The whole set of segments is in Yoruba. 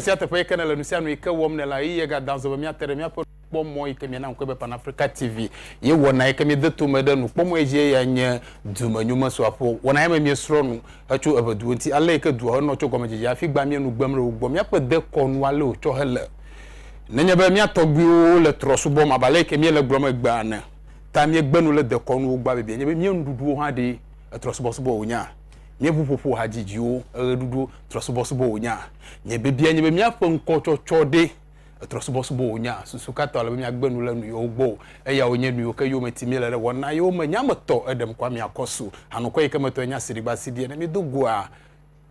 Siate po yekana la nusianu ike wom ne la yega danzo be miatere mia po mo ike mi na nko be Pan Africa TV ye wona ike mi deto mede nu pomo eje ya nye dumanyuma so apo wona ya mi sro nu achu abadu nti alle ike du ho no cho gomeje ya fi gba mi nu gbamre ugbo mi ape de konu ale o cho hele nenya be mi atogbi o le troso bom abale ike mi le gbrom egba na ta mi egbanu le de konu ugba be nye be mi ndudu ha de troso boso bo onya nye pupopo hajijio dudu trosobosobo onya nye bebia nye bemia fonko chochode trosobosobo onya susukata la bemia gbenu la nu yogbo eya onye nu yoka yo metimi la wona yo manya moto edem kwa mi akoso hanokwa ikameto enya siriba sidie na mi dogua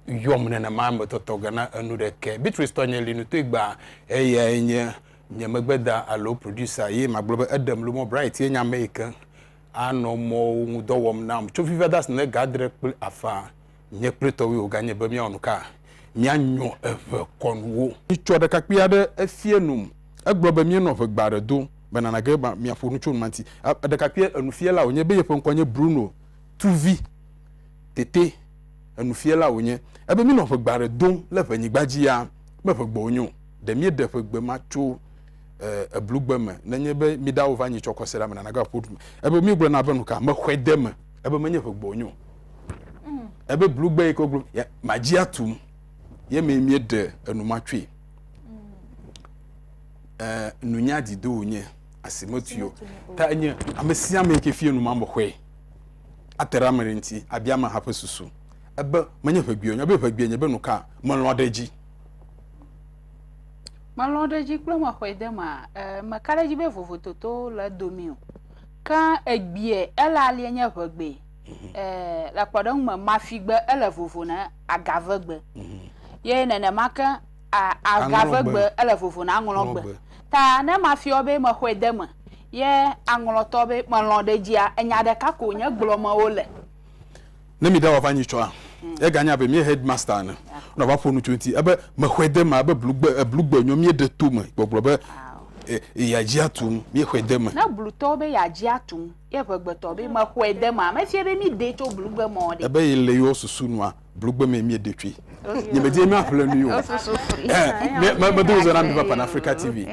yomne na mama totoga na anu de ke Beatrice Tonyeli nu tegba eya enye nye magbeda alo producer ye maglobe edem lo mo bright ye nya American ano mo ngudowom nam chofi vedas ne gadre afa nye preto wi oganye ba mi onuka mi anyo eve konwo icho de kakpia de afienum egloba mi no fe gbare do banana ge ba mi afonu chu manti de kakpia anufie la onye be yefo nkonye Bruno Tuvi tete anufie la onye ebe mi no fe gbare do le fe nyigbaji ya me fe gbonyo de mi de fe gbe macho a blugbema nanye be mi da over nyi chokosela me na ga podu ebe mi gbo na benu ka mahwedem ebe manye fe gbonyo ebe blugbe ko group ya magia tum ye me mi de enumatwe nunya di do onye asimotio ta anye amesia me ke fie numa mbhwe atera merenti abia ma hafa susu ebe manye fe gbionyo ebe fe gbienye be nu ka monlodeji Malondeji ploma khwedema makaraji be vovototo la domio kan egbie ela alienye vegbe la kwadon ma mafigbe ele vovona agavegbe ye nene maka agavegbe ele vovona angologbe ta na mafiobe ma khwedema ye angolotobe malondeji enyade ka ko nye gloma ole ne mi da wa vanyi choa e ganya be mi headmaster na no ba fonu 20 ebe mahwede ma be blugbe nyom ye de tum gbogbo ya jiatum mi hwede ma na bluto be ya jiatum ye begbeto be mahwede ma me fie be mi de to blugbe mo de ebe ile yo susu no a blugbe me mi de twi nye me de mi afle nu yo me do zo na mi Pan Africa TV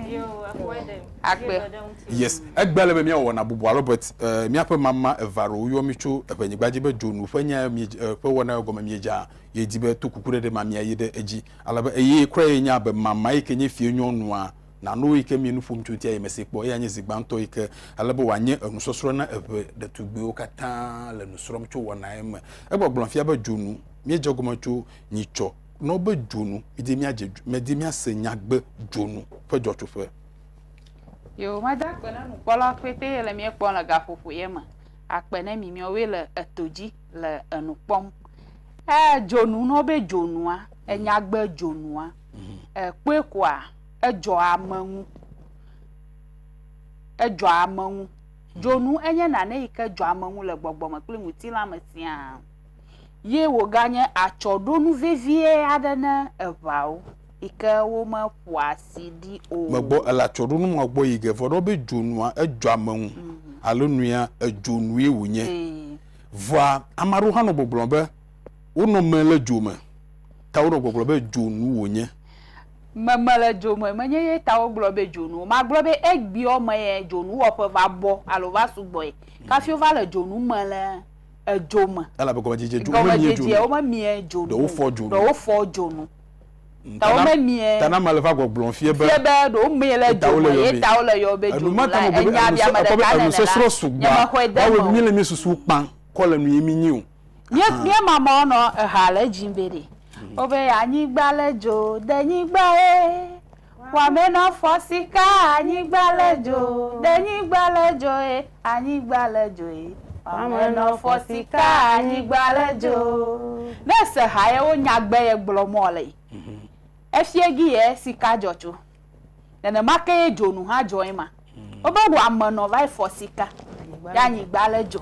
akbe yes egbele be mi wo na bubu Robert mi ape mama evaro yo mi chu ebanyigbaje be jonu fanya mi pe wona go ma mi eja ye dibe to kukure de ma mi aye de eji alaba eye kra enya be mama ikenye fie nyonu a na no ike mi nu fom chuti aye mesekpo ya nye zigbanto ike alaba wanye enusosoro na ebe de tugbe okata le nusorom chu wona em egbogbon fia be jonu mi ejogomo chu nicho no be jonu mi de mi asenyagbe jonu fe jochu fe yo mada kwena nu pola kwete le mi ekpon la gafufu yema akpene mi mi owe le etoji le enupom jonu no be jonua enyagbe jonua kwekwa ejo amanwu jonu enye na ne ike jo amanwu le gbogbo ma kle muti la mesia ye wo ganye achodonu vevie adana evao ike wo ma poasi di o magbo ala chodunu magbo yige fodo be jonua ejo amanwu alonua ejonu ewunye voa amaru hanu gbogbombe uno mele joma ta uno gbogbombe jonu wonye mamala joma manye ye ta oglobe jonu ma globe egbi o maye jonu wo pe va bo alo va sugboy ka fi o va le jonu mala ejoma ala be gomaje jonu mi jonu o ma mi jonu do fo jonu ta o ma mi ta na male va gbogbom fie be do mi le jonu ye ta o le yo be jonu la enya bia ma de ka na so sugba wa mi le mi susu pan ko le nu yemi nyi o ye mama ono hala jimbere obe anyi gbalejo denyi gbae wa me no fosika anyi gbalejo denyi gbalejo anyi gbalejo wa me no fosika anyi gbalejo nese haye wo nyagbe ye gblomole efiegi ye sika jocho nene make jonu ha joima obe wa mano vai fosika ya anyi gbalejo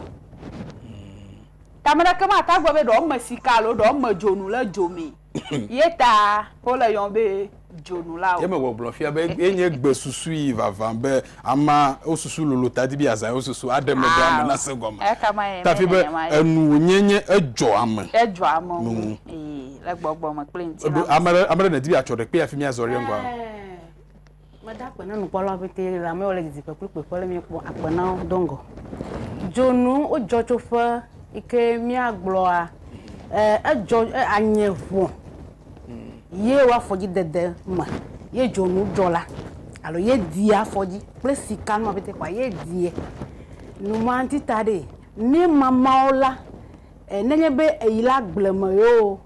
tamara kama ta gbo be do ma sika lo do ma jonu la jomi Yeta pola yombe jonu la o. Ye me wo blofia be enye gbe susu yi vavan be ama osusu lolo tadi bi azan osusu ademe do am na se goma. E kama ye. Ta fi be enu onyenye ejo am. Ejo am. La gbogbo mo plenty na. Amara na di bi achode pe afimi azori ngwa. Mada pena no polo bete la me ole gizi pe pole mi po apena dongo. Jonu o jojo fa ike mi aglo a ejo anyevo. Ye wa foji dede ma ye jonu dola alo ye dia foji plesi kan ma bete kwa ye die no manti tade ni mama ola nenye be eyila gblema yo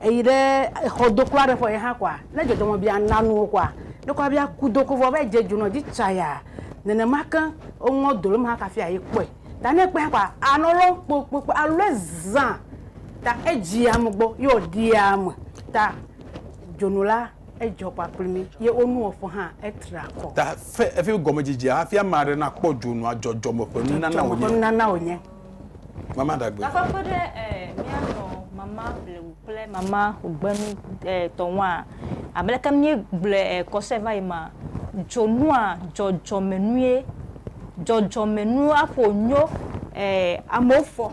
eyire hodokwa de fo ye ha kwa na jojo mo bia nanu kwa de kwa bia kudoko fo be je juno di chaya nene maka onwo dolo ma ka fi aye pe ta ne pe kwa anolo popo alezan ta eji amgbo yo di am ta jonula ejo pa primi ye onu ofo ha etra ko Ta fe efi gomejiji afia mare na po jonu ajojo mo pe na onye mama dagbe la fa pede mi ano mama ble mama ugbenu tonwa ameleka mi ble koseva ima jonu a jojo menu afonyo amofo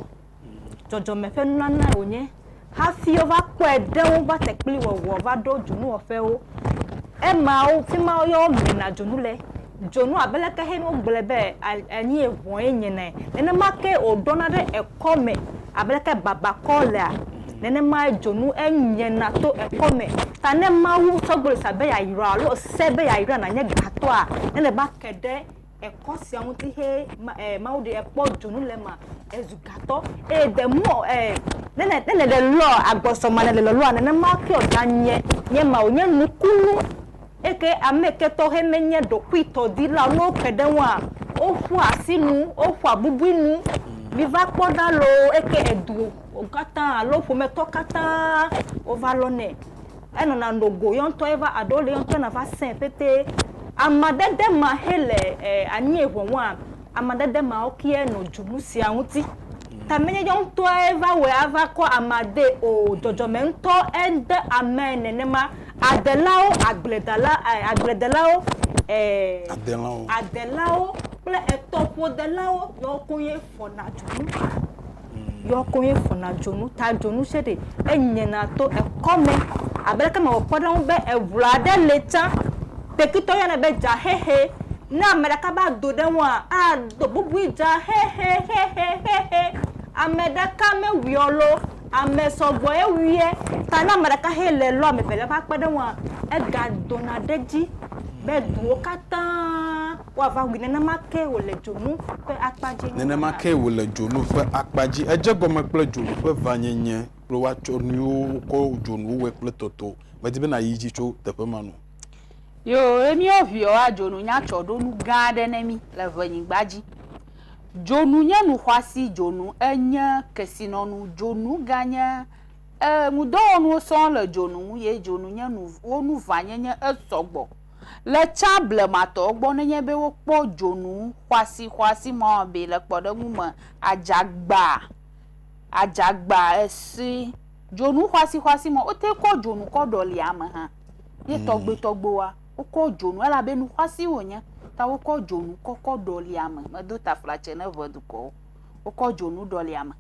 jojo mefenu na onye ha fi over kwa den ba tekpli wo va do junu ofe o e ma o fi ma yo mi na junu le jonu abeleka he no gblebe ani ewon enyene nene make o donade e come abeleka baba kole a nene ma jonu enye na to e come ta ne ma wu so gbole sabe ya ira lo sebe ya ira na nye gato a nene ba kede ekosi awon ti he ma o de epo jonu le ma ezugato de mo nene de lo agboso ma le lo anene ma ke odanye nye ma onye nukunu eke ameke to he menye do kwito di la no kedenwa ofu asinu ofu abubuinu viva poda lo eke edu ogata lo fu me to kata overlone eno na ndogo yon to eva adole yon to na va saint pete amadede ma hele ani ewonwa amadede ma okie no junu si awuti tamenye yon to eva we ava ko amade o jojo mento ende amen nema adelao agledelao adelao ple etopo delao yokunye fona junu ta junu sede enyena to ekome abeleka ma opodon be evulade lecha pekito yana be ja hehe na amerika ba do denwa a do bubu ja hehe amedaka me wiolo amesogbo ewie ta na amerika hele lo me pele ba pede won e ga donadeji be duo kata wa va wi nene make wole jonu pe akpaji nene make wole jonu pe akpaji eje gome ple jonu pe vanyenye lo wa chonu ko jonu we ple toto metibe na yiji cho tepe manu Yo emi ovio a jonu nya chodo nu gade nemi la vanyigbaji jonu nya nu kwasi jonu enya kesinonu jonu ganya mudo onu so le jonu ye jonu nya nu onu vanyenye esogbo le chable mato gbo nenye be wo po jonu kwasi mo be le podogu mo ajagba esi jonu kwasi mo o te ko jonu ko doli ama ha ye togbo wa oko jonu ala be nu kwasi wonya ta oko jonu koko doli ama medo ta flache na voduko oko jonu doli ama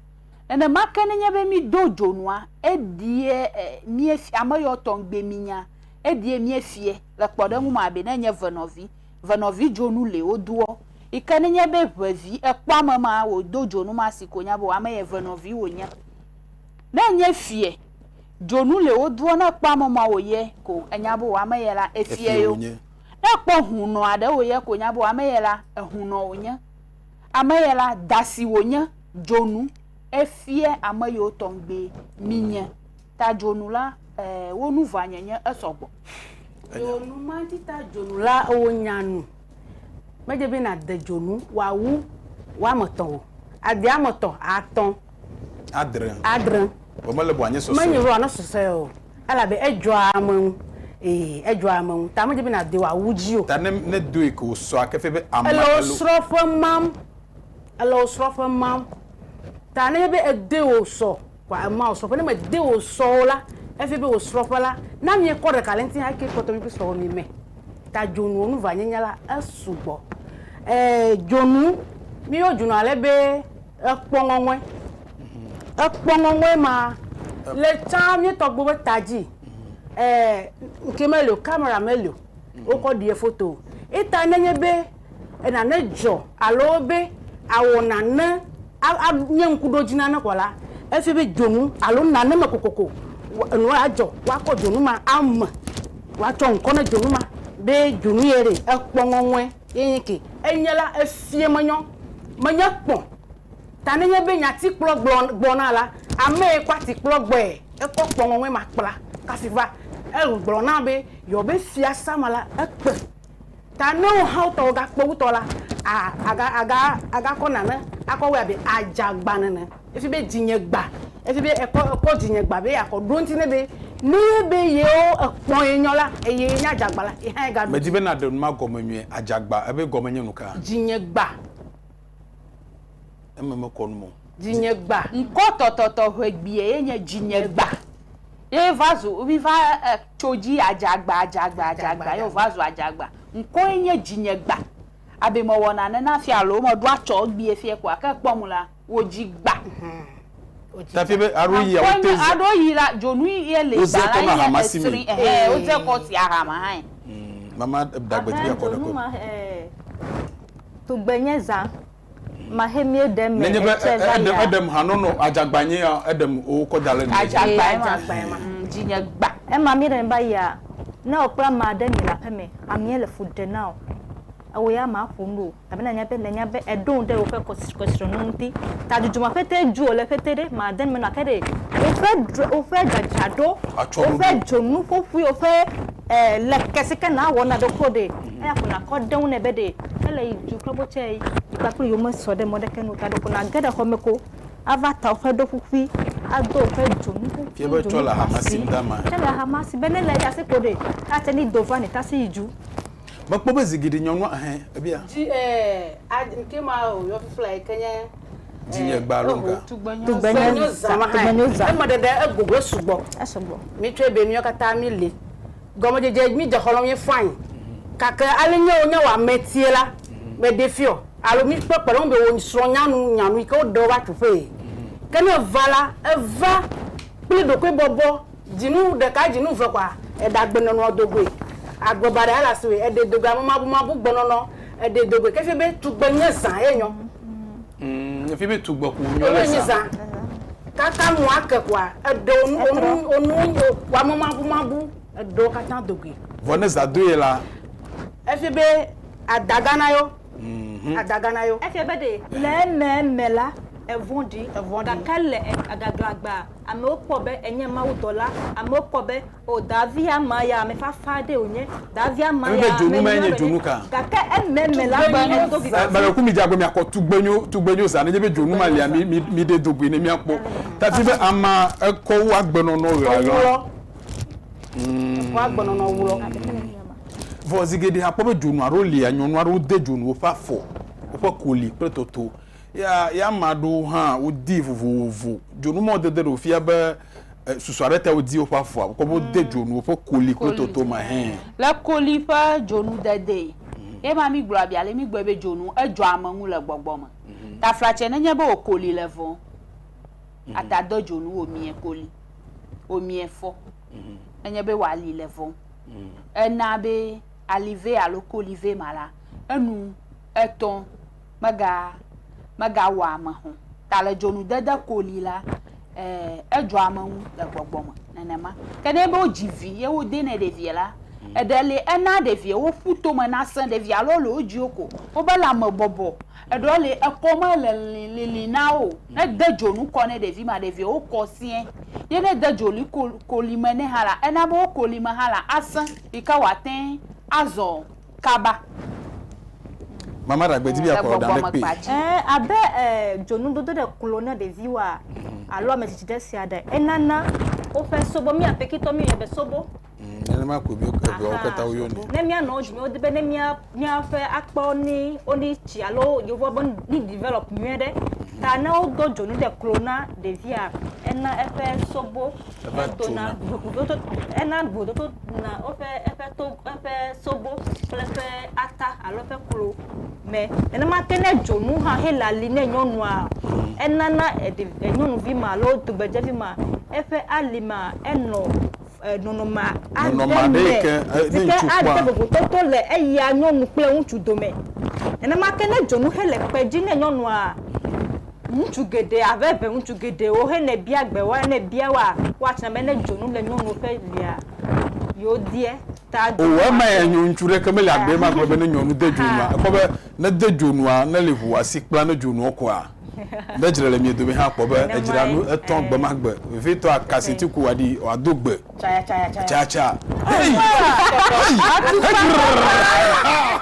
ene makene nya be mi do jonu a edie mi fi amayo tongbe minya edie mi fie le kpodangu ma be na nya venovi jonu le oduo ikene nya be vevi ekpa mama wo do jonu ma sikonya bo amaye venovi wonya na nya fie jonu le oduo na kpa mama wo ye ko anyabo wa mayela efie yo na kpo huno ade wo ye ko nyabo amayela ehuno wonya amayela dasi wonya jonu efie amayo tongbe minya ta jonu la wonu vanyenye esogbo jonu manti ta jonu la onyanu meje bi na de jonu wa wu wa moto ade amoto aton adren o mele bo anye so manyi ro na so o ala be ejo amun ta meje bi na de wa wuji o ta ne do e ko so akefe be amma elo srofo mam ta ne be ede o so kwa ma o so ne me de o so la efi be o sropala na mi ko de kalenti ha ke koto mi pe so mi me ta jonu onu va nyanya la asugbo jonu mi o jonu ale be epongonwe ma le cha mi to gbo taji nke melo camera melo o ko die photo ita nenye be na ne jo alo be awona na nyankudo jina na kwala efi be jonu alo na ne makokoko no ajo wa ko jonu ma am wa to nko na jonu ma be jonu yere epongonwe yinki enyela efie manyo pon tanenye be nyati kplo gbona la ame kwati kplo gbo e ko pongonwe ma kpla kasiva gblo na be yo be fia samala ekpe ta know how to ga kpo to la aga ko na na akowe be ajagba na efi be jinye gba efi be ko jinye gba be akodo ntine be ni be ye o pon eyan la eye nya ajagba la ihan ga me dibe na de ma gomenwe ajagba ebe gomenye nuka jinye gba ememe ko nu jinye gba nko tototo hwegbie yenye jinye gba ye vazo ubi va choji ajagba yo vazo ajagba nko yenye jinye gba abe mo wona na fi alo mo do acho gbie fi ekwa ka pomula woji gba ta fi be aroyi a wotezi aroyi la jonu ye le ba la ye o te ko ti ahama han mama dagbeti ko de ko to gbenyeza mahemi edem edem hanono ajagbanye edem o ko dale ni ajagba jinye gba e ma mi den ba ya na opra ma den ni la peme amiele fude now awo ya ma fundo abena nya be edon de o fe question nti ta jujuma fete ju o le fete de ma den me na kede o fe gajado o fe jonu fofu o fe le kesike na wona de kode e afuna ko den ne be de ele ju klobo chei ipa pri yo mo so de mo de kenu ta do ko na gede ko meko avata o fe do fufi ado o fe jonu fi be chola hamasi ndama chola hamasi benele ya se kode ateni dovani ta si ju bakpo bezigidi nyonwa ebia ji nke ma o yo fly kenya jinye gba longa tugbanyo zama ha e mo de egogo sugbo mi twe be mi okata mi le gomo jeje mi je holon yin fine kaka alenye onya wa metiela me defio alo mi pe pelo be won so nyanu ike o do wa tufe kene vala eva pli do ko bobo jinu de ka jinu fe kwa e dagbe no odogwe agbobare ala siwe ede dogo amabu gbonono ede dogo ke fi be tugbenye san eyan fi be tugbo ku nyo le san kaka mu akekwa edo onu wa mabu edo kata dogo voneza doyela e fi be adagana yo e fi be de le memela evondi dakale agaglagba ame opobe enye ma udola ame opobe o davia maya me fafade onye davia maya jonu ma enye jonu ka kaka ememela ba do ba ku mi jago mi akotu gbenyo sa ne be jonu ma lia mi de dogbe ne mi apo ta fi be ama eko wa gbeno no yo wa gbeno no wuro vozigede ha pobe jonu aro lia nyonu aro de jonu fa fo o koli pretoto ya madu ha odi vuvu jonu mo de ro fi aba susuareta odi o pafo ko bo de jonu o koli toto ma hen la koli fa jonu dede e ma mi gbura bia le mi gbo be jonu ejo amanwu le gbogbo ma ta frache ne nye be o koli le fo ata do jonu o mi efo enye be wali le fo ena be alive alo kolive mala enu eton maga wa ma ho ta le jonu dada koli la ejo amanwu le gbogbo ma nenema kene be o jivi ye wo de ne de vie la edele ena de vie wo futo ma na san de vie alo lo oji oko o ba la mo bobo edole ekoma le na o na de jonu ko ne de vie ma de vie o ko sien ye ne de joli koli ma ne hala ena bo koli ma hala asan ika waten azo kaba mama ragbedi bi akoro dan pe abe jonu dodo de colonel de viwa alo me titi de sia de enana o fe sobo mi apekito mi ebe sobo ene ma ko bi o kata o yo ni ne mi ana oju mi o de be ne mi fe akpo ni oni chi alo yo bo ni develop mi de ta na o do dzonu de klona devia ena efe sobo dona ena bodo to na efe sobo efe ata alo efe klo me ena ma kene dzonu ha helali ne nyonu a ena na nyonu vi ma lo tugbeje vi ma efe alima eno nonoma ademe tike adebo to le eya nyonu pe unchu dome ena ma kene dzonu hele peji ne nyonu a unchu gede aveve unchu gede o he ne bia gbe wa ne bia wa tna me ne dzonu le nyonu fe lia yo die ta o wa ma ya nyonchu re kamele agbe ma ko be ne nyonu de dzonu a ko be na de dzonu a na le hu asikpla na dzonu ko a da jira le mi do be ha ko be ejira no eton gbe ma gbe vi to akasiti ku wadi o adogbe cha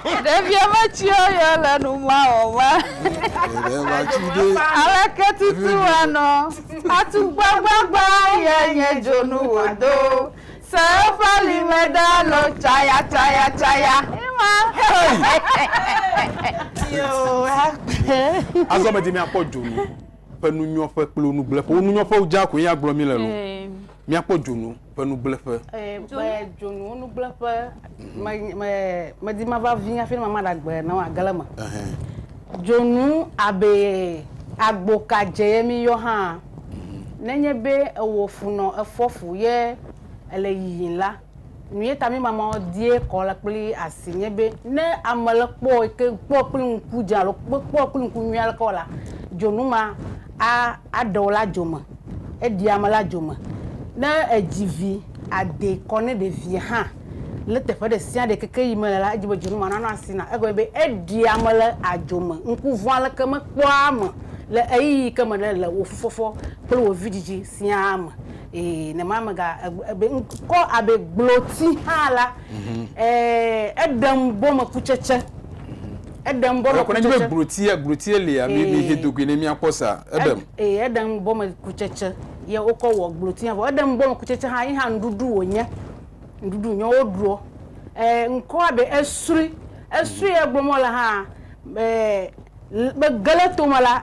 Devia machio yo la no ma o ma. Ala ketitu ano. Atu gbagba ye jonu wodo. Safali medalo chaya. Yo. Azo me di mi apo jonu. Penu nyo fe plo nu ble. Onu nyo fe ja ko ya glo mi le lo. Mi apo jonu penu ble fe. Jonu onu ble fe. Ma di ma va vinha fi mama da gbe na wa galama. Jonu abe agboka je mi yo ha. Nenye be ewo funo efofu ye ele yin la. Nuye tami mama die ko la pli asinye be ne amale po ke po pli nku ja lo po pli nku nyu ala ko la. Jonu ma a dola joma. E di amala joma. Na ejivi ade kone de vie ha. Le te fa de sia de keke yimela la ejibo jonu ma na asina ego be e di amala ajoma. Nku voala ke me po am. Le ayi ke me le wo fofofo pli wo vidiji sia am. Ne mama ga ko abe gloti hala edam boma kucheche edam boma kucheche ko ne gloti le ya mi hedogu ne mi akosa edam edam boma kucheche ye oko wo gloti ya edam boma kucheche ha ihe ndudu onye ndudu nyo oduro nko abe esuri egbomola ha be galato mala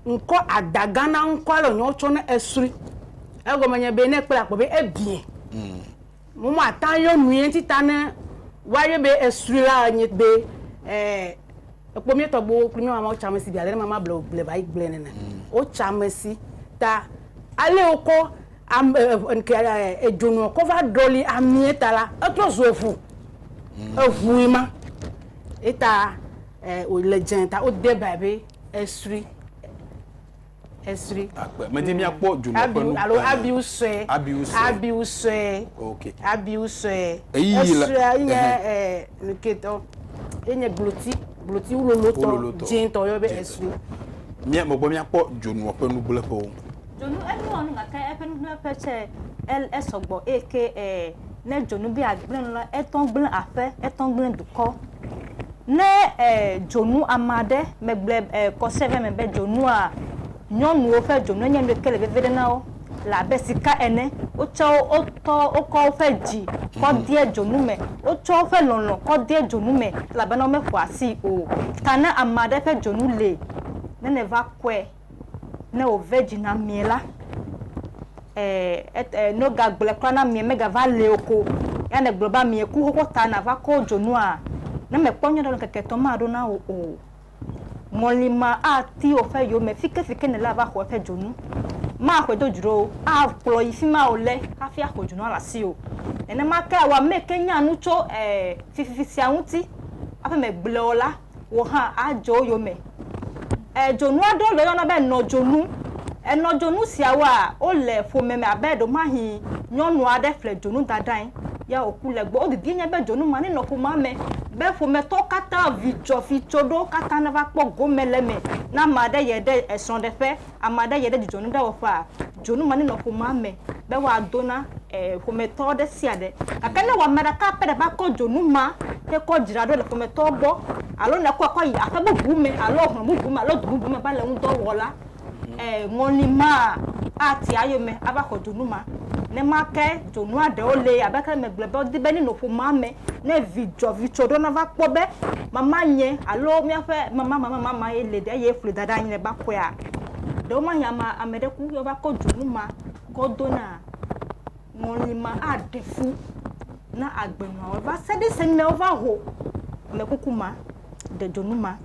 nko adagana nko alo nyo chone esuri ego manya be ne kpla po be ebie mo ma tan yo nuyen titane waye be esrila anyi be epo mi to bo primi mama o chamesi bi ale mama ble bai ble nene o chamesi ta ale oko am ejonu ko va doli amieta la otro zofu efuima eta o legend o de babe esri me di mi apo jonu penu alo abiuse okay abiuse nketo enye gloti uloloto jinto yo be esri mi mo bo mi apo jonu penu blepo jonu enu onu ngaka efenu na peche esogbo eke ne jonu bi agblen la eton gblen afe eton gblen duko ne jonu amade megble ko seve me be jonu a nyonu o fe jonu enye me kele bevede na o la besika ene o cho o to o ko fe ji ko die jonu me o cho fe lonlon ko die jonu me la be na me fo asi o kana amade fe jonu le ne va kwe ne o vegina miela no ga gble kwa na mi mega va le oko ya ne global mi ku ko ta na va ko jonu a na me ponyo do keke to ma do na o molima ati o fe yo me fike ne la va ko fe jonu ma ko do juro a plo ifi ma ole a fi ko jonu ala si o ene ma ka wa me kenya nu cho fifi anwuti a fe me gble ola wo ha ajo yo me jonu ado lo yo na be no jonu eno jonu si awa o le fo me abedo mahi nyonu ade fle jonu dadan ya okule gbo o di nya be jonu mani no ko ma me be fo me to kata ficho do kata na va po go meleme na made yede eson de fe amade yede di jonu da wo fa jonu mani no ko ma me be wa dona fo me to de siade akane wa mada ka pe de ba ko jonu ma te ko jira do le fo me to bo alo na ko yi afa bo bu me alo hon bu me alo du bu me ba le un do wola ngoni ma ati ayome aba ko jonu ma ne make dzonu aɖewo le abeke megble be wodi be ne noƒo ma me ne vidzɔ ɖo na va kpɔ be mama nye alo miaƒe mama ye le ɖe ye fli da ɖe anyi le ba kɔea ɖewo ma nya ma ame ɖe ku va kɔ dzonu ma kɔ do na ŋɔli ma aɖe fu na agbenɔawo va se ɖe se mewo va ho ame kuku ma de dzonu ma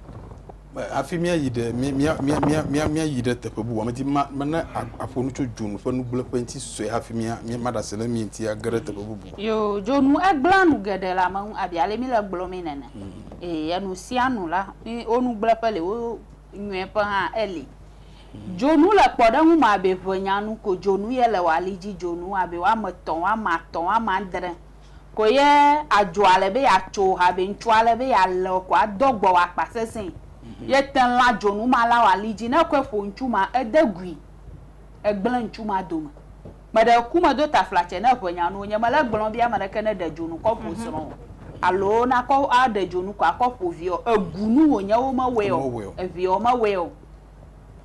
afi mia yi de mia yi de teƒe bubu ame ti ma na afɔ nu tso dzonu ƒe nugble ƒe ŋti sue hafi mia ma da se le mi ŋti age ɖe teƒe bubu yo dzonu egblẽ nu geɖe le ameŋu abiale mi le gblɔ mi nene enu sia nu la wo nugble ƒe le wo nyuie ƒe hã eli dzonu le kpɔɖeŋu ma abe ʋenyanu ko dzonu ye le wali dzi dzonu abe woame 3 woame 5 woame 7 ko ye adzoa le be atso abe ŋutsua le be yale ko adɔgbɔ akpa sesẽ ye tenla dzonu ma la wali dzi ne koe ƒo ŋutsu ma ede gui egblẽ ŋutsu ma dome me ɖe ku me do taflatse ne ʋenyanu nye me le gblɔm bia ame ɖeke ne de dzonu kɔ ƒo srɔ̃ alo na kɔ aɖe dzonu ko akɔ ƒo viɔ egunu wonye wo me wɔe o eviɔ me wɔe o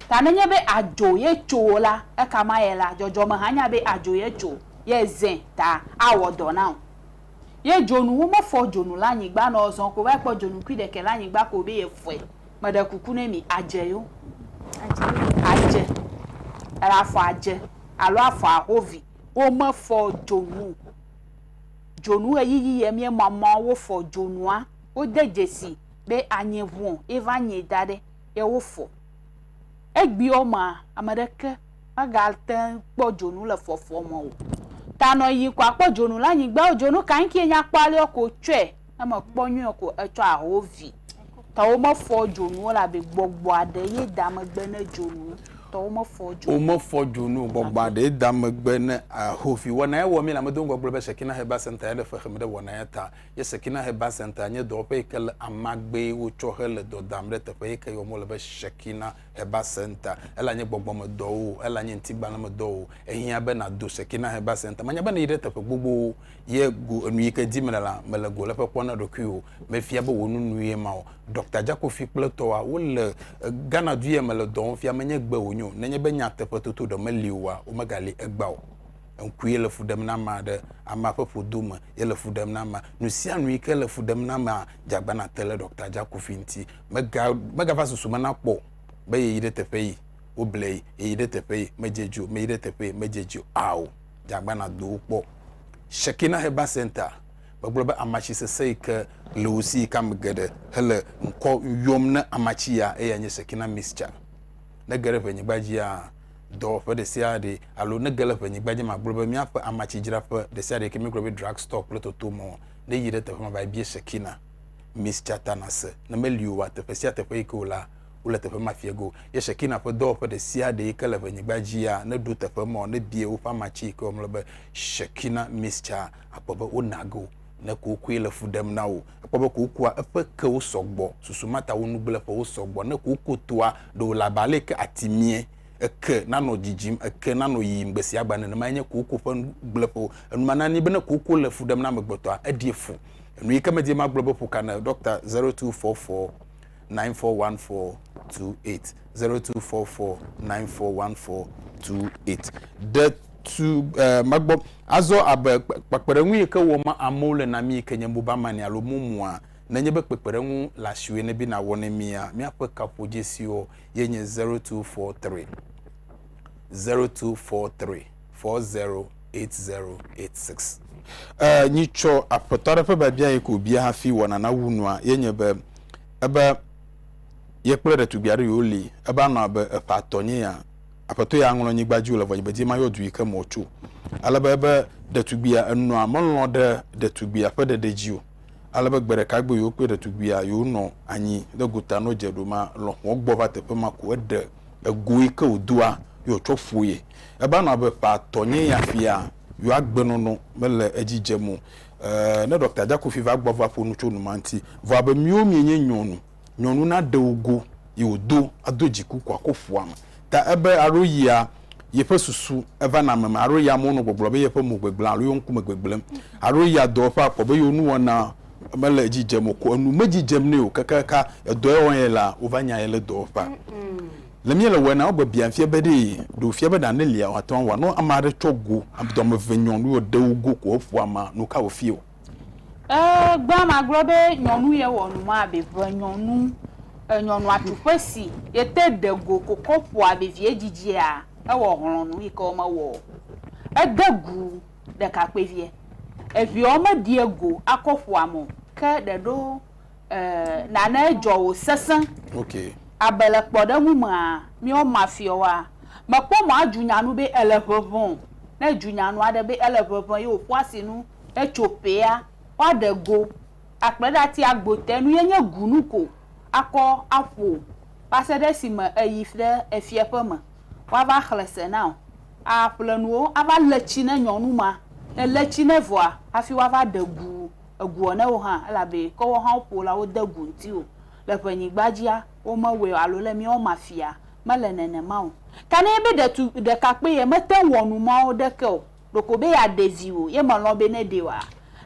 ta nenye be adzo ye tso la ekama ye la dzɔdzɔme hã nya be adzo ye tso ye zẽ ta awɔ dɔ na o ye dzonu wo me fɔ dzonu la anyigba nɔ zɔn ko va kpɔ dzonu kui ɖeke la anyigba ko be ye fɔe me ɖe kuku ne mi adze yo adze ele afɔ adze alo afɔ ahovi wo me fɔ dzonu eyiyi ye mie mama wo fɔ dzonua wo de dzesi be anyiʋu eva nyi da ɖe ye wo fɔ egbiwo ma ame ɖeke megate kpɔ dzonu le fɔfɔ me o ta nɔ yi ko akpɔ dzonu la anyigba o dzonu kankie nya kpalio ko tsɔe eme kpɔ nyuie ko etsɔ ahovi tawo me fɔ dzonu la be gbɔgbɔ aɖe ye da megbe ne dzonu tawo me fɔ dzonu o me fɔ dzonu gbɔgbɔ aɖe da megbe ne ahovi wɔna ye wɔ mi la me do ŋgɔ be Shekina Herbal Center ye le fexem ɖe wɔna ye ta ye Shekina Herbal Center nye dɔwɔƒe yi ke le amagbe wotsɔ hele dɔ dam ɖe teƒe yi ke yɔm le be Shekina Herbal Center ela nye gbɔgbɔme dɔwo ela nye ŋtigbalẽme dɔwo ehia be na do Shekina Herbal Center manya be ne yi ɖe teƒe gbogbo ye go enu yi ke di me la mele go le ƒe kpɔ na ɖokui o mefia be wo nunu ye ma o Dr. Jakofi kple tɔwa wo le Ghana du ye me le dɔwɔm fia menye gbe wonyo nenye be nyateƒe toto ɖe meli oa wo megali egba o enku ye le fu ɖem na ama ɖe ama ƒe ƒodo me ye le fu ɖem na ama nu sia nu yi ke le fu ɖem na ama dzagbana te le Dr. Jakofi ŋti megava susu me na kpɔ be ye yi ɖe teƒe yi wo ble yi ye yi ɖe teƒe yi medze dzo me yi ɖe teƒe yi medze dzo awo dzagbana do wo kpɔ Shekina Herbal Center begblɔ be amatsi sese yi ke le wo si ka me geɖe hele ŋkɔ yɔm ne amatsi ya eya nye Shekina mixture ne ge ɖe ʋenyigba dzia dɔwɔƒe ɖe sia ɖe alo ne ge le ʋenyigba dzi ma gblɔ be míaƒe amatsi dzraƒe ɖe sia ɖe ke mi gblɔ be drug store kple totomɔ ne yi ɖe teƒe ma va bie Shekina mixture ta na se ne meli o wa teƒe sia teƒe yi ke wo la wole teƒe ma fie go ye Shekina ƒe dɔwɔƒe ɖe sia ɖe yi ke le ʋenyigba dzia ne ɖo teƒe ma ne bie woƒe amatsi yi ke wɔm le be Shekina mixture akpɔ be wona go ne kokui le fu ɖem na wo akpɔ be kokua eƒe kewo sɔgbɔ susumata wo nugble ƒe wo sɔgbɔ ne koko toa ɖo labale ke atimie eke nanɔ dzidzim eke nanɔ yiyim gbe sia gba nenema nye koko ƒe nugble ƒe enuma nani be ne koko le fu ɖem na amegbetɔa edie fu enu yi ke medie ma gblɔ be ƒoka ne Dr. 0244 941428 0244 941428 de tu magbo azo abe kpekpereŋu yi ke wɔ ma amewo le na mi ke nye mobamani alo mumua nenye be kpekpereŋu le asiwe ne bi na wɔ ne mia miaƒe kaƒodzesiwo ye nye 0243 408086 nyitsɔ aƒetɔ aɖe ƒe babia yi ko bia hafi wɔna na wunua ye nye be ebe ye kple ɖetugbi aɖe yiwo li ebe anɔ abe eƒe atɔ nye ya aƒetɔ ya ŋlɔ nyigba dzi le vɔnyibedzi ma yɔ du yi ke mo tso alebe ebe ɖetugbia enɔa melɔ ɖe ɖetugbia ƒe ɖeɖe dzi o alebe gbe ɖeka gbe yiwo kple ɖetugbia yiwo nɔ anyi ɖe gota no dze ɖo ma lɔƒo gbɔ va teƒe ma ko eɖe ego yi ke wòdoa yɔ tsɔ foe ebe anɔ abe ƒe atɔ nye ya fia yɔ agbenɔnɔ mele edzi dzem o ne Dr. Jakofi va gbɔ va ƒo nu tso nu ma ŋuti vɔ abe miwo mienye nyɔnu na ɖe wo go yi wòdo ado dziku ko akɔ ƒoa me ta ebe aro yia yeƒe susu eva na meme aro ya mo no gbɔgblɔ be yeƒe mo gbegblẽ alo yo ŋkume gbegblẽm aro ya dɔwɔƒe akpɔ be yo nu wɔna mele dzidzem o ko enu me dzidzem ne o kakaka edɔ ye wɔn ye la wova nya ye le dɔwɔƒea le mi le wena obe bia fie be de do fie be da ne lia waton wa no amare chogo abdom venyon no de ugo ko fu ama no ka wo fie gba ma glo be nyonu ye wonu ma be nyonu nyonu atupesi yete dego kokopo abevie ejiji a ewo horonu iko ma wo edegu de ka pevie evi o ma diego akofo amo ke de do na na ejo wo sesan okay abele kpoda mu ma mi o ma fi o wa mapo mo ajunyanu be elevovon na ajunyanu ade be elevovon yo kwasinu echopea wa dego akpeda ti agbotenu yenye gunuko akọ afọ pasede sima eyifre efiepema wa ba khlese now a planuo aba lechi na nyonu ma na lechi na voa afi wa ba degu egu ona wo ha ala be ko wo ha po la wo degu nti o le panyi gbajia o ma we alo le mi o mafia male nene ma o kan e be de ka pe ye meten wonu ma o de ke o doko be ya devi o ye ma lo be ne de wa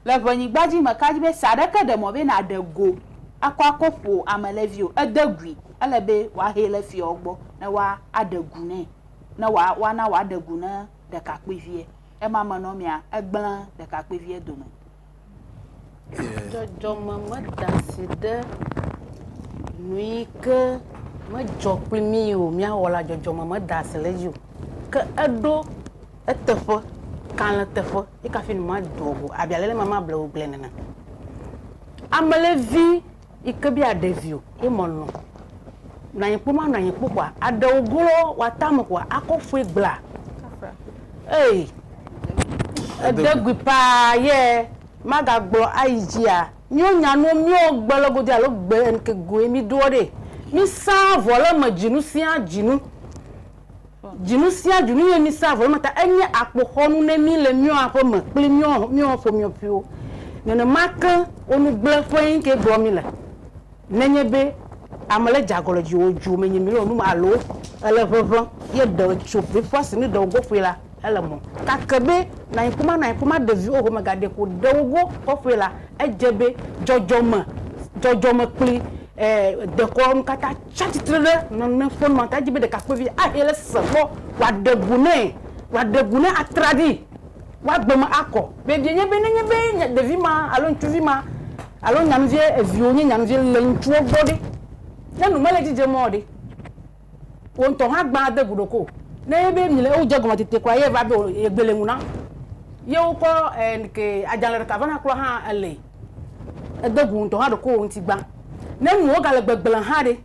le panyi gbaji ma ka be sadaka de mo be na dego akwakopo amalevio edagui alebe wa hele fi ogbo na wa adagu ne na wa na wa adagu na de ka pevie e mama no mia egban de ka pevie do me jojo mama daside nuike ma jokli mi o mi awola jojo mama dasile ju ke edo etefo kan tefo e ka fin ma dogo abialele mama bla oblenena amalevi ikebi adevio imono na yipo kwa adawgolo watamu kwa akofu igla edegwi pa ye magagbo aijia nyonya no mi ogbelogodi alo gbe nke go emi duode mi savo le majinu sia jinu ye mi savo mata enye akpohonu ne mi le mi afo me pli mi ofo mi opio nene maka onu gble foyin ke gbo mi la nenye be amale jagolo ji oju menye mi onu alo ele vovon ye do chope force ni do go fuela ele mo kakebe na ikuma devi o ma gade ko do go ko fuela ejebe jojomo pli de ko on kata chatitre non fon ma ta jibe de kakpevi a hele sebo wa degune atradi wa gbema akọ be bienye be devi ma alo ntuvi ma alo nyamvie evionye nyamvie lentuo body na no mele jije modi won to ha gba de gudoko na ebe mi le o je goma tete kwa ye ba be egbelenwu na ye o ko nke ajalere ka bana klo ha ele edegun to ha do ko nti gba na mu o gale gbegbelan ha de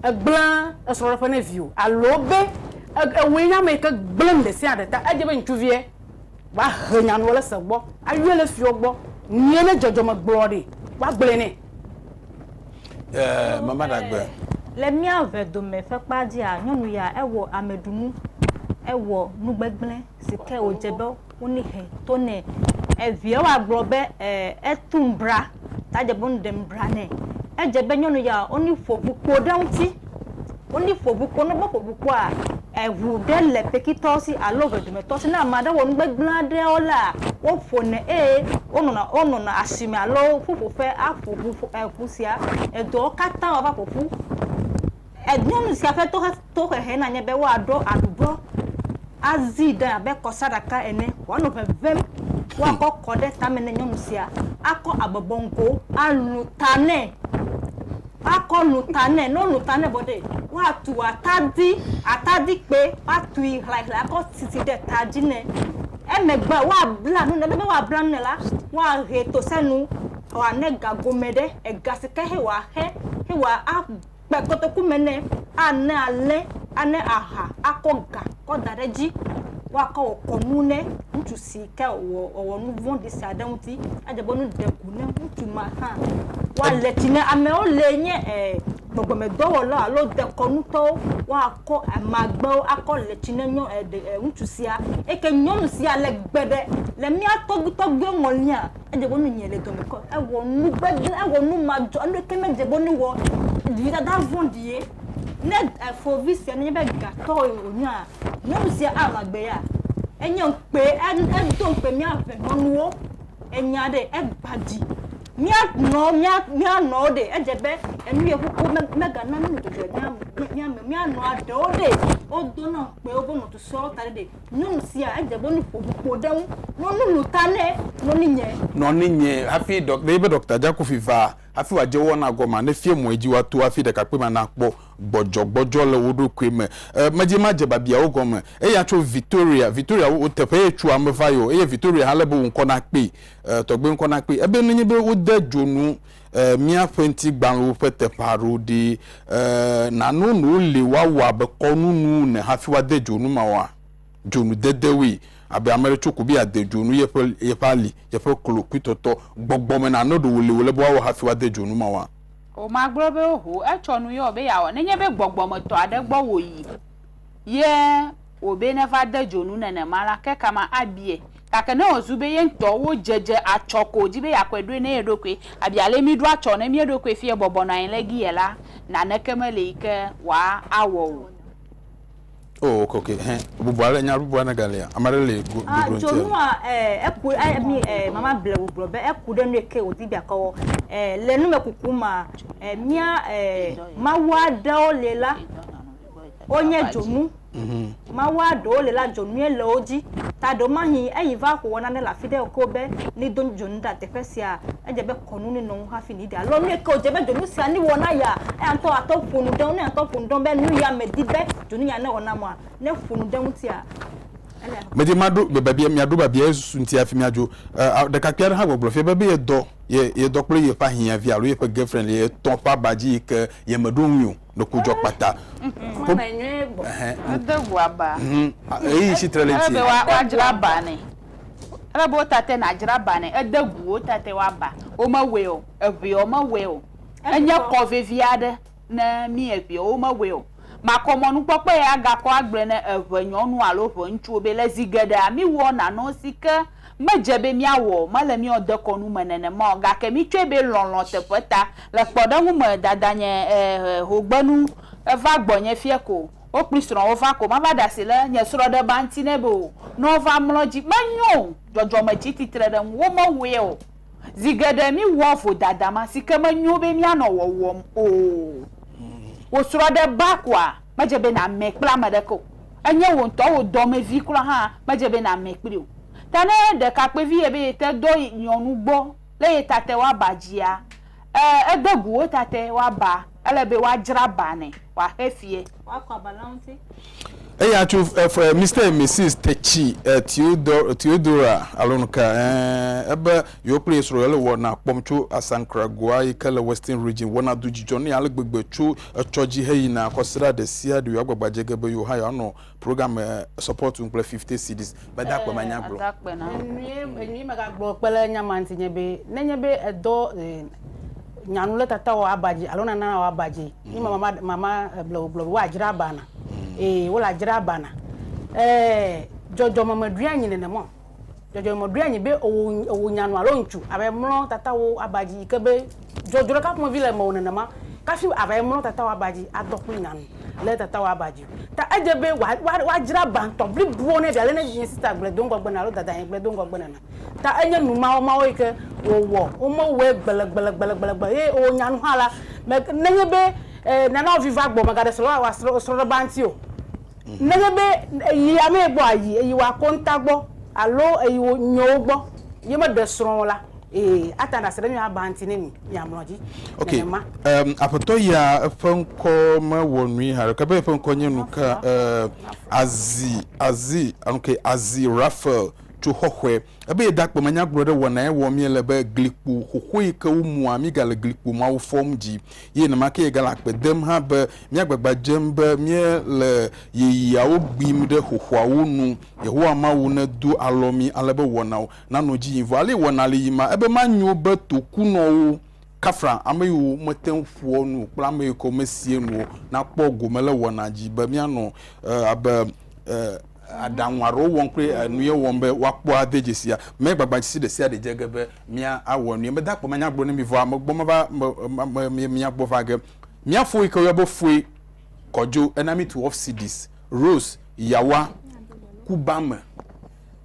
egblan esoro fa na view alo be ewe nya me ka gblan de si adeta ajebe ntuvie ba hanya no le segbo ayele fi ogbo niene jojo ma glori wa gblene mama dagbe le mi ave do me fe pa di a nyonu ya ewo amedunu ewo nugbegble sike ojebe oni he to ne evie wa grobe etumbra taje bon dem brane ejebe nyonu ya oni fobuko danti oni fobuko no bo fobuko a ewu de le pekitosi alove do me tosi na amada wo nugbegble de ola wo fone ono na asime alo fufu fe afufu efusia edo kata wa fufu ednyonu sia fe to he na nyebe wa do adubo azida be kosadaka ene one of them wa kokode tamene nyonu sia akọ abobongo alutane akọ lutane no lutane bode wa tu atadi pe wa tu like akọ titi de tajine emegba wa bla no be wa bla no la wa he to senu wa nega gomede egasike he wa pekoto kumene ane ale ane aha akoga ko dareji wa ko komune ntu sika wo nu vondi sadamti ajabonu dekune ntu ma ha wa letine ame o lenye gbogbo me do wala lo dekonu to wa ko amagbo akọ letine nyo ntu sia eke nyonu sia le gbede le mi atogutogbe ngolia ajabonu nyele do me ko ewo nu gbede ewo nu majo ando keme jebonu wo vida da vondie ne for visia ne be gato onya nyonu sia amagbe ya enyo pe en don pe mi ave nonuo enya de egbaji mia no de ejebe enu ye kuku mega na nu to je mia no ado de odo na pe obo no to so tare de nu si a ejebe nu popo dan nu tane no ni nye afi Dr. Jacob Fifa afi wa je wona goma na fie mo eji wa to afi de ka pe ma na kpo gbojogbojo le wodo kwem maji maje babia wo goma ya cho Victoria wo tepe echu amfa yo Victoria halebo nko na pe togbe nko na pe ebe nyi be wo da jonu mia penti gbanwo pete paro di na no le wa be konu ne hafi wa da jonu ma wa jonu dedewi abi amere chuku bi adejonu yepali yepe kolokwitoto gbogbome na no do wole bo wa hafi wa dejonu ma wa o ma gboro be ohu e chonu yo be ya wo nenye be gbogbome to adegbo wo yi ye obe ne fa dejonu nene mara ke kama abie kake na ozube ye nto wo jeje achoko jibe yakwedu na edokwe abi ale mi du acho na mi edokwe fie bobo na legi yela na nekemele ike wa awo. Oh, okay. Bubuale nya bubuana galia. Amarele go. Jonua eku mi mama blewu blobe eku de no eke odi bia ko lenu mekukuma mia mawa da olela onye jonu mawa do olela jonu ele oji ta do mahi eyiva ko wona ne la fide ko be ni don jonu da te fesia ejebe konu ni no ha fini dia lo mi ko jebe jonu sia ni wona ya anto atofunu don na atofunu don be nu ya medibe jonu ya na wona mo ne funu don tia Medi madu bebia mi adu babia sunti afi mi ajo de kakere ha gbogbo fe bebe ye do pele ye pa hian via lo ye pa girlfriend ye ton pa baji ke ye medonwu no kujo pata ko na nyebo Adegwu aba shi trelenti ebe wa jira bani ebe o tate na jira bani edegwu o tate wa ba o ma we o ebi o ma we o enya ko veviade na mi ebi o ma we o makomonu popo ya ga ko agbre na evenyonu alopo nchu obele zigada mi wo na no sika majebe mi awo male mi odekonu menene mo ga ke mi twebe lonlon tepota le podangu mo dadanye hogbanu eva gbonye fieko o plisron o fa ko ma bada se le nye sro de banti nebo no va mloji manyo jojo ma chiti trede wo mo we o zigada mi wo fo dadama sika manyo be mi ano wo o wo suro de bakwa majebe na mekpla madeko anye wo nto wo do me vi kura ha majebe na mekpli o tane de ka pe vi ebe te do yonu gbo le tate wa bajia edegu o tate wa ba elebe wa jira bane wa hefie wa kwa balance ya chu Mr. and Mrs. Techi Theodora alonka ebe your place royal wo na pomcho Asankra Goa ikala Western region wona do jijoni ale gbegbe chu choji heyi na consider the sia de agbagbaje gebe yo ha no program support unple 50 cedis bada kwa manya bro enyi maga gbo pele nyamanti nyebe nenyebe edo nyanu le tata wa abaji alona na wa abaji ni mama blo wa jira bana wala jira bana jojo mama duanyi ne mo jojo mo duanyi be o nyanu alonchu abe mlo tata wo abaji kebe jojo ka mo vile mo ne ma ka fi abe mlo tata wo abaji adokku nyanu le tata wo abaji ta ejebe wa jira ban to bli buo ne biale ne yin sister gble don gbogbo na lo dada yin gble don gbogbo na ta enye nu ma o ike wo o mo we gbele o nyanu hala me nenye be na na viva gbo magade so wa so banti o nenye be yi ame gbo ayi yi wa konta gbo alo yi wo nyo gbo yi me de sron la ata na sere mi abanti ne mi ya mroji okay apoto ya fonko ma wonwi har ka be fonko nyenu ka azi okay azi Rafael to hohwe ebe dakpo manya grode wona e wo mi lebe glipu hohwe ka umu amiga le glipu ma wo form ji ye na make gala akpedem ha be mi agbagba jembe mi le ye ya ogbim de hohwa wonu ye ho ama wo na du alomi alebe wona na no ji invo ale wona le yima ebe manyo be to kuno kafra amayu motemfuo nu plame ko mesie nu na kpogo mele wona ji be mi ano abe adanwaro won kre nuye won be wakpo adejesia me gbagbajisi de sia de jegebe mia awon nu me dakpo manya gbo ne mi vo amogbo ma mia gbo fage mia fo iko yebo fo kojo enami 12 cedis Rose yawa kubama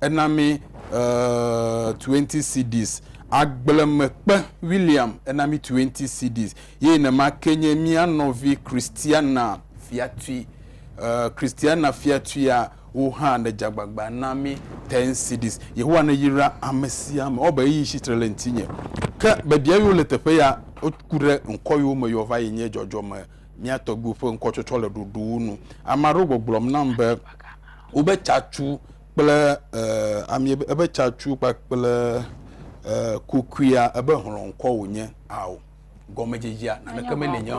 enami 20 cedis Agbleme William enami 20 CDs ye na ma Kenya mia novi Christiana Fiatui Christiana Fiatui a wo ha na jagbagba nami 10 CDs ye ho na yira amesia ma oba yi shitrelentinya ka badia yo letepe ya okure nkoyo mo yo va yenye jojo ma mia togbu fo nkochocho le dudu nu amaro gbogbrom number ube chachu pele ami ebe chachu pa pele kukuya ebe horonko wonye awo gomejejia na mekame nenye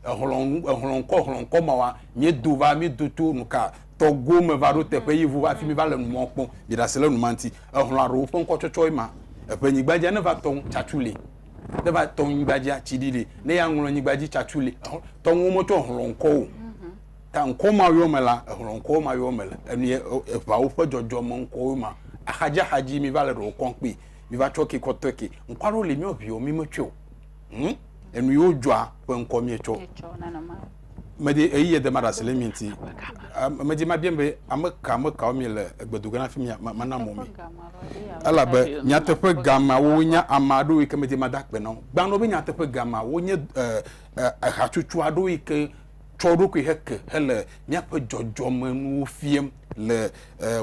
horonko mawa nye duva mi dutu nuka to gome varo tepe yivu va fi mi vale nu monpon bi da sele nu manti horonro fo nko chocho ima epe nyigbaja ne va ton chachule ne va ton nyigbaja chidile ne ya nworo nyigbaji chachule ton wo to horonko ta nko ma yo mela horonko ma yo mela enu e va wo fo jojo mo nko ma haji mi vale ro konpe mi va choki kotoki nkwaro le mi obi o mi motwo enu yo dwa po nko mi echo mede eyi de mara seleminti mede ma biembe amaka o mi le egbeduga na fimi mana mo mi ala be nyatepe gama wo nya amado ike mede madakpe no gba no be nyatepe gama wo nya ahachuchu ado ike chodo ko heke hele nyape jojo manu fiem le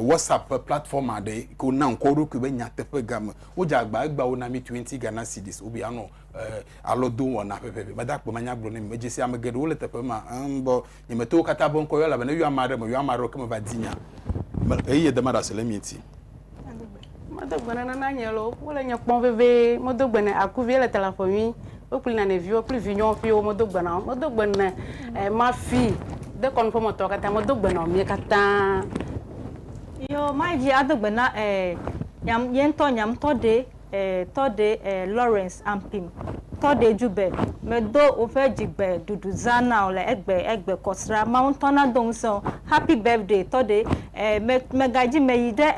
WhatsApp platform ade ko na nkodo ko be nyatepe gama wo jagba agba wo na mi 20 Ghana cedis obi ano alodo wona pepepe madakpo manya gbo ne mejisi amagede wo le tepe ma mbo nyemeto kata bon ko yo la be na yu amare mo yu amaro ko ba dinya eyi de mara selemiti modogbena na nyelo wole nyakpon veve modogbena akuvie le telefoni o plus na nevi o plus vignon fi o modogbena ma fi de conforme to kata modogbena mi kata yo ma vi adogbena nyam yento nyam tode Lawrence Ampim tode jube medo o fe jigbe dudu zana ole egbe kosra mountona donso happy birthday tode megaji meyide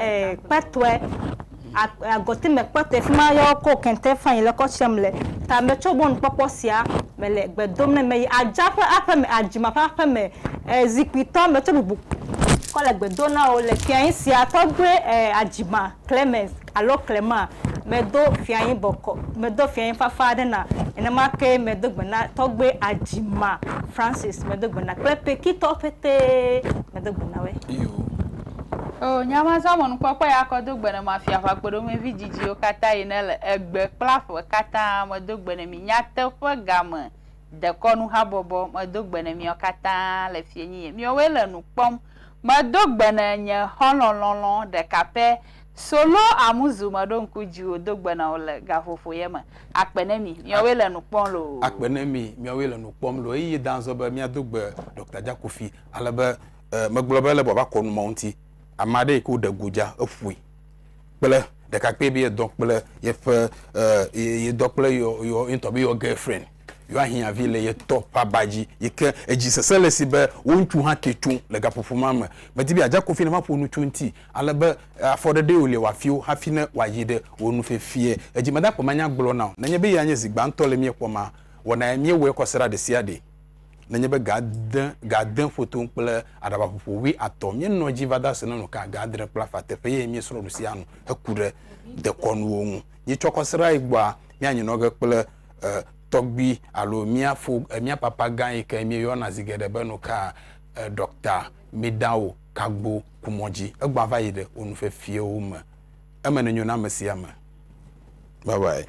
petwe agoti mekpete fima yo ko kente fan le ko chemle ta me chobon poposia mele gbedom ne me ajafa afa me ajima fa afa me zikpito me chobubu ko le gbedona o le fian sia to gbe ajima Clemens alo Clement me do fian boko me do fian fafa de na enema ke me do gbena to gbe ajima Francis me do gbena pepe ki to pete me do gbena we oh nyama zamon papa ya ko dogbene mafia fa kpodo me vijiji o kata inele egbe plafo kata mo dogbene mi nyate fo gam de konu habobo mo dogbene mi o kata le fienyi mi o wele nu pom mo dogbene nye holololo de kape solo amuzu mo don kuji o dogbene o le gafofo yema akpene mi o wele nu pom lo akpene mi o wele nu pom lo yi danzo ba mi adogbe Dr. Jakofi alaba maglobele baba konu monti amade ko de goja afui pele de ka pe bi don pele ye dokple your into be your girlfriend you are here ville ye top abaji ye ke ejisesele si be wontu ha tetu le gapofoma ma meti bi Jakofi na mapo nu 20 alebe for the day ole wa fio hafi na wa yide wonu fefie ejimada ko manya gblo na nye be ya nya zigba ntole mi ekoma wona mi we kwosera de siade na nyebe gaden photo mple adaba popo wi atom nye no jivada se no ka gadre plafa tepe ye mi soro rusiano akure de konu onu nye chokosra igba mi anyi no gekple togbi alo mia papa gan ke mi yo na zigede be no ka Dr. Medao Kagbo Kumoji egba va yide onu fe fie o ma emene nyona mesia ma bye bye